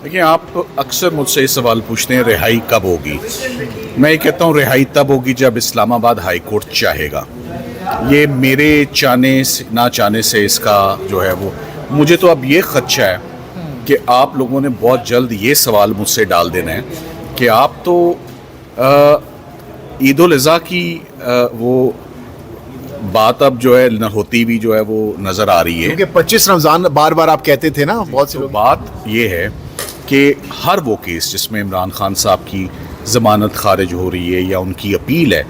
देखिए, आप अक्सर मुझसे ये सवाल पूछते हैं रिहाई कब होगी। मैं ये कहता हूँ रिहाई तब होगी जब इस्लामाबाद हाई कोर्ट चाहेगा। ये मेरे ना चाहने से इसका जो है वो, मुझे तो अब ये खदशा है कि आप लोगों ने बहुत जल्द ये सवाल मुझसे डाल देना है कि आप तो ईद उल अज़हा की वो बात अब जो है न होती भी जो है वो नज़र आ रही है, क्योंकि 25 रमज़ान बार बार आप कहते थे ना, बहुत से तो लोग। बात ये है कि हर वो केस जिसमें इमरान खान साहब की ज़मानत खारिज हो रही है या उनकी अपील है,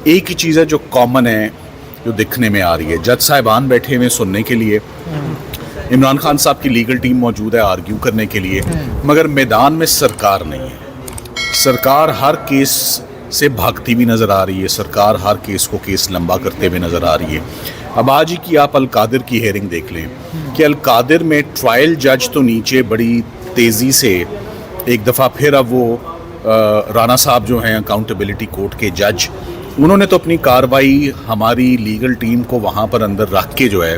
एक ही चीज़ है जो कॉमन है, जो दिखने में आ रही है। जज साहिबान बैठे हुए सुनने के लिए, इमरान खान साहब की लीगल टीम मौजूद है आर्ग्यू करने के लिए, मगर मैदान में सरकार नहीं है। सरकार हर केस से भागती भी नज़र आ रही है, सरकार हर केस लंबा करते हुए नज़र आ रही है। अब आज ही की आप अलकादिर की हेयरिंग देख लें कि अलकादिर में ट्रायल जज तो नीचे बड़ी तेज़ी से एक दफ़ा फिर अब वो राना साहब जो हैं अकाउंटेबिलिटी कोर्ट के जज, उन्होंने तो अपनी कार्रवाई हमारी लीगल टीम को वहाँ पर अंदर रख के जो है,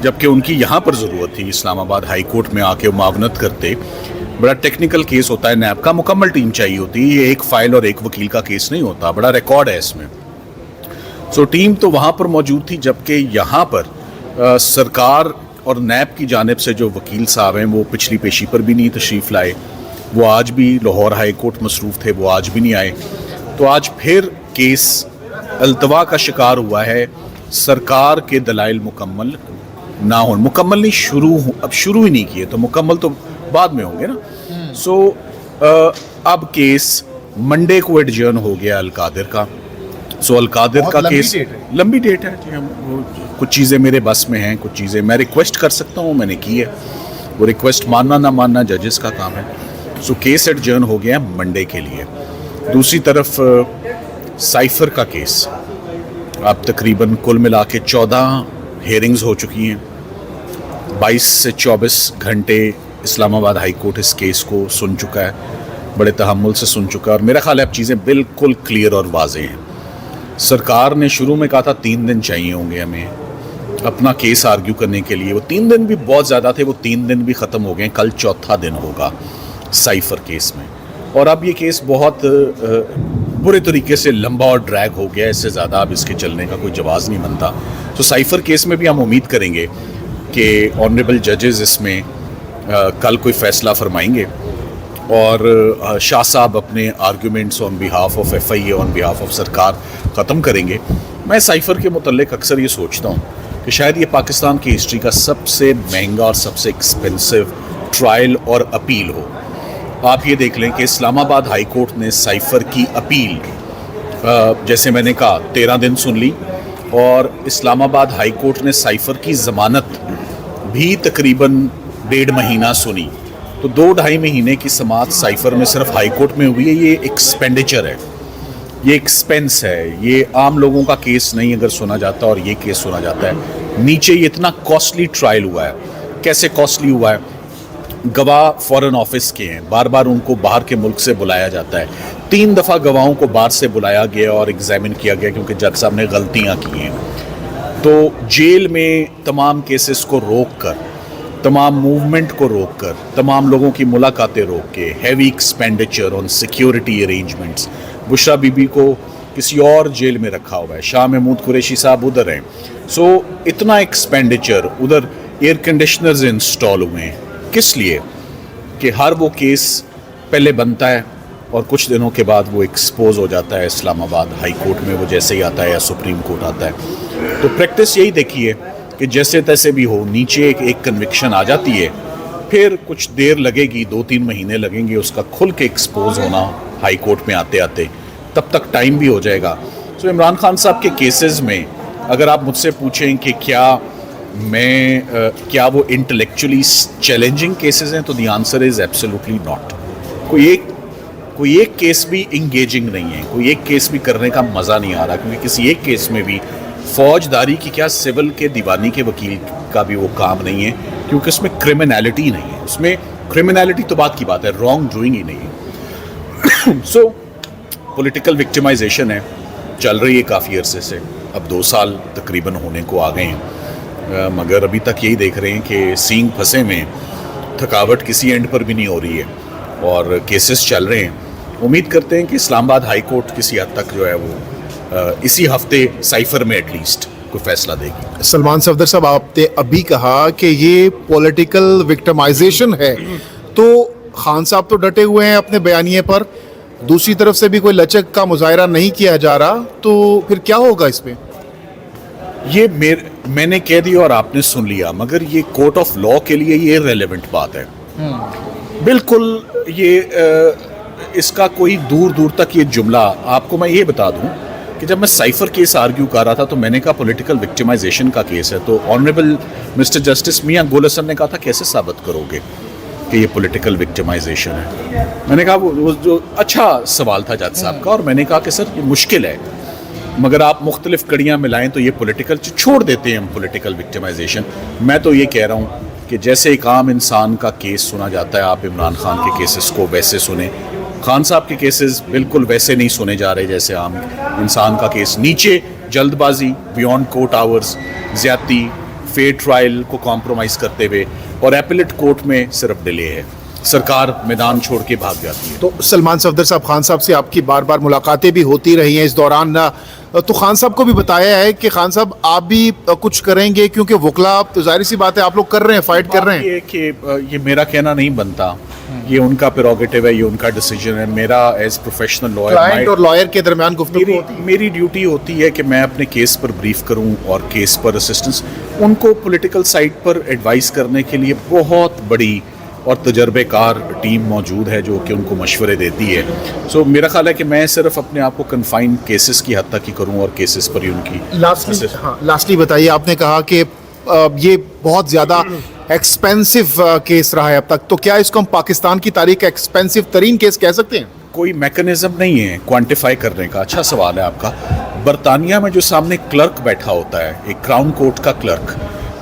जबकि उनकी यहाँ पर ज़रूरत थी इस्लामाबाद हाई कोर्ट में आके मुआवनत करते। बड़ा टेक्निकल केस होता है, नैब का मुकम्मल टीम चाहिए होती है, ये एक फ़ाइल और एक वकील का केस नहीं होता, बड़ा रिकॉर्ड है इसमें। सो टीम तो वहाँ पर मौजूद थी, जबकि यहाँ पर सरकार और नैब की जानिब से जो वकील साहब हैं वो पिछली पेशी पर भी नहीं तशरीफ़ लाए, वो आज भी लाहौर हाई कोर्ट मसरूफ़ थे, वो आज भी नहीं आए। तो आज फिर केस अल्तवा का शिकार हुआ है, सरकार के दलाइल मुकम्मल ना हो, मुकम्मल नहीं अब शुरू ही नहीं किए, तो मुकम्मल तो बाद में होंगे ना। सो अब केस मंडे को एडजर्न हो गया अलकादिर का। सो अलकादिर का केस लंबी डेट है जी। हम कुछ चीज़ें मेरे बस में हैं, कुछ चीज़ें मैं रिक्वेस्ट कर सकता हूँ, मैंने की है, वो रिक्वेस्ट मानना ना मानना जजेस का काम है। सो केस एडजर्न हो गया मंडे के लिए। दूसरी तरफ साइफर का केस, अब तकरीबन कुल मिला के 14 हेयरिंग्स हो चुकी हैं। 22 से 24 घंटे इस्लामाबाद हाई कोर्ट इस केस को सुन चुका है, बड़े तहम्मुल से सुन चुका है, और मेरा ख्याल है अब चीज़ें बिल्कुल क्लियर और वाज़ेह हैं। सरकार ने शुरू में कहा था 3 दिन चाहिए होंगे हमें अपना केस आर्ग्यू करने के लिए, वो 3 दिन भी बहुत ज़्यादा थे, वो 3 दिन भी ख़त्म हो गए, कल चौथा दिन होगा साइफर केस में। और अब ये केस बहुत बुरे तरीके से लंबा और ड्रैग हो गया, इससे ज़्यादा अब इसके चलने का कोई जवाज़ नहीं बनता। तो साइफर केस में भी हम उम्मीद करेंगे कि ऑनरेबल जजेस इसमें कल कोई फ़ैसला फरमाएंगे और शाह साहब अपने arguments on behalf of FIA on behalf of सरकार ख़त्म करेंगे। मैं साइफर के मुतल्लिक़ अक्सर ये सोचता हूँ कि शायद ये पाकिस्तान की हिस्ट्री का सबसे महंगा और सबसे एक्सपेंसिव ट्रायल और अपील हो। आप ये देख लें कि इस्लामाबाद हाई कोर्ट ने साइफर की अपील जैसे मैंने कहा 13 दिन सुन ली, और इस्लामाबाद हाई कोर्ट ने साइफर की ज़मानत भी तकरीबन 1.5 महीना सुनी। तो 2-2.5 महीने की समाअत साइफर में सिर्फ हाई कोर्ट में हुई है। ये एक्सपेंडिचर है, ये एक्सपेंस है, ये आम लोगों का केस नहीं अगर सुना जाता और ये केस सुना जाता है। नीचे ये इतना कॉस्टली ट्रायल हुआ है। कैसे कॉस्टली हुआ है? गवाह फॉरेन ऑफिस के हैं, बार बार उनको बाहर के मुल्क से बुलाया जाता है। 3 दफ़ा गवाहों को बाहर से बुलाया गया और एग्जामिन किया गया क्योंकि जज साहब ने गलतियां की हैं। तो जेल में तमाम केसेस को रोक कर, तमाम मूवमेंट को रोक कर, तमाम लोगों की मुलाकातें रोक के, heavy expenditure on security arrangements, Bushra Bibi को किसी और जेल में रखा हुआ है, शाह महमूद कुरैशी साहब उधर हैं। सो इतना एक्सपेंडिचर, उधर एयर कंडीशनर्स इंस्टॉल हुए हैं, किस लिए? कि हर वो केस पहले बनता है और कुछ दिनों के बाद वो एक्सपोज हो जाता है इस्लामाबाद हाई कोर्ट में, वो जैसे ही आता है या सुप्रीम कोर्ट आता है। तो प्रैक्टिस यही देखी है कि जैसे तैसे भी हो, नीचे एक कन्विक्शन आ जाती है, फिर कुछ देर लगेगी, 2-3 महीने लगेंगे उसका खुल के एक्सपोज होना हाई कोर्ट में आते आते, तब तक टाइम भी हो जाएगा। तो इमरान खान साहब के केसेस में अगर आप मुझसे पूछें कि क्या वो इंटेलेक्चुअली चैलेंजिंग केसेस हैं, तो the answer is absolutely not. कोई एक केस भी इंगेजिंग नहीं है, कोई एक केस भी करने का मज़ा नहीं आ रहा, क्योंकि किसी एक केस में भी फौजदारी की क्या, सिविल के दीवानी के वकील का भी वो काम नहीं है, क्योंकि उसमें क्रिमिनैलिटी नहीं है। उसमें क्रिमिनैलिटी तो बात की बात है, रॉन्ग डूइंग ही नहीं है। सो पॉलिटिकल विक्टिमाइजेशन है, चल रही है काफ़ी अरसे से, अब 2 साल तकरीबन होने को आ गए हैं, मगर अभी तक यही देख रहे हैं कि सींग फंसे में थकावट किसी एंड पर भी नहीं हो रही है। اور کیسز چل رہے ہیں. امید کرتے ہیں کہ اسلام آباد ہائی کورٹ کسی حد تک جو ہے وہ اسی ہفتے سائفر میں ایٹ لیسٹ کوئی فیصلہ دے گی. سلمان صفدر صاحب آپ نے ابھی کہا کہ یہ پولیٹیکل وکٹمائزیشن ہے, تو خان صاحب تو ڈٹے ہوئے ہیں اپنے بیانیے پر, دوسری طرف سے بھی کوئی لچک کا مظاہرہ نہیں کیا جا رہا, تو پھر کیا ہوگا اس پہ؟ یہ میں نے کہہ دیا اور آپ نے سن لیا, مگر یہ کورٹ آف لاء کے لیے یہ ریلیونٹ بات ہے. بالکل یہ اس کا کوئی دور دور تک یہ جملہ, آپ کو میں یہ بتا دوں کہ جب میں سائفر کیس آرگیو کر رہا تھا تو میں نے کہا پولیٹیکل وکٹمائزیشن کا کیس ہے, تو آنریبل مسٹر جسٹس میاں گول حسن نے کہا تھا کیسے ثابت کرو گے کہ یہ پولیٹیکل وکٹمائزیشن ہے. میں نے کہا وہ جو اچھا سوال تھا جج صاحب کا, اور میں نے کہا کہ سر یہ مشکل ہے, مگر آپ مختلف کڑیاں ملائیں تو یہ پولیٹیکل چھوڑ دیتے ہیں ہم پولیٹیکل وکٹمائزیشن. میں تو یہ کہہ رہا ہوں کہ جیسے ایک عام انسان کا کیس سنا جاتا ہے, آپ عمران خان کے کیسز کو ویسے سنیں, خان صاحب کے کیسز بالکل ویسے نہیں سنے جا رہے جیسے عام انسان کا کیس. نیچے جلد بازی, بیونڈ کورٹ آورز, زیادتی, فیئر ٹرائل کو کمپرومائز کرتے ہوئے, اور ایپلیٹ کورٹ میں صرف ڈیلے ہے, سرکار میدان چھوڑ کے بھاگ جاتی ہے. تو سلمان صفدر صاحب, خان صاحب سے آپ کی بار بار ملاقاتیں بھی ہوتی رہی ہیں اس دوران, تو خان صاحب کو بھی بتایا ہے کہ خان صاحب آپ بھی کچھ کریں گے, کیونکہ وکلا تو ظاہر سی بات ہے آپ لوگ کر رہے ہیں, فائٹ کر رہے ہیں. یہ کہ یہ میرا کہنا نہیں بنتا, یہ ان کا پریروگیٹو ہے, یہ ان کا ڈیسیجن ہے. میرا ایز پروفیشنل کلائنٹ اور لائر کے درمیان گفتگو ہوتی ہے. میری ڈیوٹی ہوتی ہے کہ میں اپنے کیس پر بریف کروں اور کیس پر اسسٹنس, ان کو پولیٹیکل سائٹ پر ایڈوائز کرنے کے لیے بہت بڑی اور تجربے کار ٹیم موجود ہے جو کہ ان کو مشورے دیتی ہے. سو میرا خیال ہے کہ میں صرف اپنے آپ کو کنفائن کیسز کی حد تک ہی کروں اور کیسز پر ہی ان کی. لاسٹلی بتائیے, آپ نے کہا کہ یہ بہت زیادہ ایکسپینسو کیس رہا ہے اب تک, تو کیا اس کو ہم پاکستان کی تاریخ کا ایکسپینسو ترین کیس کہہ سکتے ہیں؟ کوئی میکنزم نہیں ہے کوانٹیفائی کرنے کا. اچھا سوال ہے آپ کا. برطانیہ میں جو سامنے کلرک بیٹھا ہوتا ہے, ایک کراؤن کورٹ کا کلرک,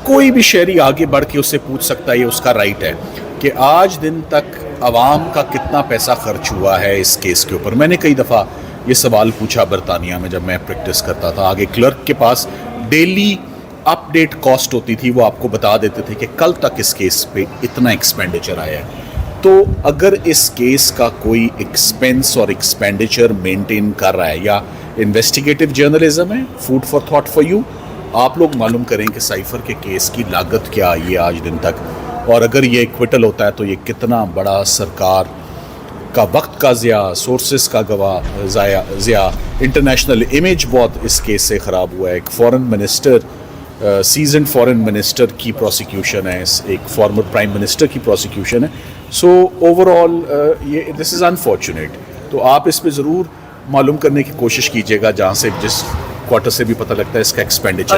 کوئی بھی شہری آگے بڑھ کے اس سے پوچھ سکتا ہے, یہ اس کا رائٹ ہے کہ آج دن تک عوام کا کتنا پیسہ خرچ ہوا ہے اس کیس کے اوپر. میں نے کئی دفعہ یہ سوال پوچھا برطانیہ میں جب میں پریکٹس کرتا تھا. آگے کلرک کے پاس ڈیلی اپ ڈیٹ کاسٹ ہوتی تھی, وہ آپ کو بتا دیتے تھے کہ کل تک اس کیس پہ اتنا ایکسپینڈیچر آیا ہے. تو اگر اس کیس کا کوئی ایکسپینس اور ایکسپینڈیچر مینٹین کر رہا ہے, یا انویسٹیگیٹو جرنلزم ہے, food for thought for you, آپ لوگ معلوم کریں کہ سائفر کے کیس کی لاگت کیا آئی ہے آج دن تک, اور اگر یہ ایکویٹل ہوتا ہے تو یہ کتنا بڑا سرکار کا وقت کا ضیاع, سورسز کا ضیاع, انٹرنیشنل امیج بہت اس کیس سے خراب ہوا ہے. ایک فورن منسٹر, سیزنڈ فورن منسٹر کی پروسیکیوشن ہے, ایک فارمر پرائم منسٹر کی پروسیکیوشن ہے. سو اوور آل یہ دس از انفارچونیٹ. تو آپ اس پہ ضرور معلوم کرنے کی کوشش کیجیے گا, جہاں سے جس کوارٹر سے بھی پتہ لگتا ہے اس کا ایکسپینڈیچر